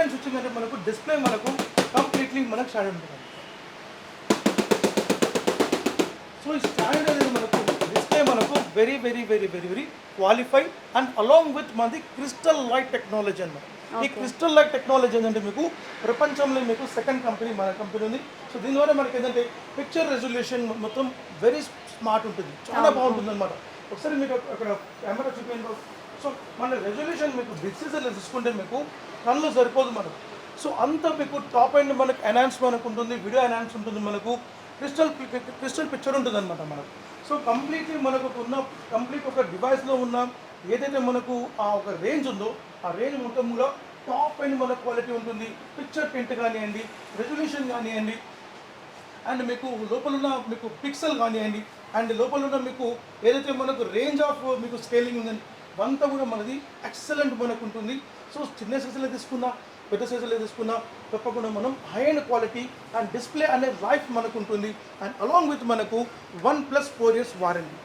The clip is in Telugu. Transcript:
డిఫరెన్స్ వచ్చిందంటే మనకు డిస్ప్లే మనకు కంప్లీట్లీ మనకు స్టాండర్డ్ ఉంటుంది. సో ఈ స్టాండర్డ్ అనేది మనకు డిస్ప్లే మనకు very very very very very qualified and along with మనది క్రిస్టల్ లైట్ టెక్నాలజీ అన్నమాట. ఈ క్రిస్టల్ లైట్ టెక్నాలజీ ఏంటంటే మీకు ప్రపంచంలో మీకు సెకండ్ కంపెనీ మన కంపెనీ ఉంది. సో దీనివల్ల మనకి ఏంటంటే పిక్చర్ రెజల్యూషన్ మొత్తం వెరీ స్మార్ట్ ఉంటుంది, చాలా బాగుంటుంది అనమాట. ఒకసారి మీకు అక్కడ కెమెరా చూపించండి. సో మన రెజల్యూషన్ మీకు బిగ్ సైజ్లో తీసుకుంటే మీకు కళ్ళు సరిపోదు మనకు. సో అంత మీకు టాప్ ఎండ్ మనకు ఎన్హాన్స్ మనకు ఉంటుంది, వీడియో ఎన్హాన్స్ ఉంటుంది, మనకు క్రిస్టల్ పిక్చర్ ఉంటుంది అనమాట మనకు. సో కంప్లీట్లీ మనకు ఉన్న కంప్లీట్ ఒక డివైస్లో ఉన్న ఏదైతే మనకు ఆ ఒక రేంజ్ ఉందో ఆ రేంజ్ మొత్తం కూడా టాప్ ఎండ్ మన క్వాలిటీ ఉంటుంది. పిక్చర్ ప్రింట్ కానివ్వండి, రెజల్యూషన్ కానివ్వండి, అండ్ మీకు లోపల ఉన్న మీకు పిక్సెల్ కానివ్వండి, అండ్ లోపల ఉన్న మీకు ఏదైతే మనకు రేంజ్ ఆఫ్ మీకు స్కేలింగ్ ఉందని అంతా కూడా మనది ఎక్సలెంట్ మనకు ఉంటుంది. సో చిన్న సైజులో తీసుకున్నా పెద్ద సైజులో తీసుకున్నా తప్పకుండా మనం high and quality and display అనే లైఫ్ మనకు ఉంటుంది. అండ్ అలాంగ్ విత్ మనకు 1+4 years వారంటీ.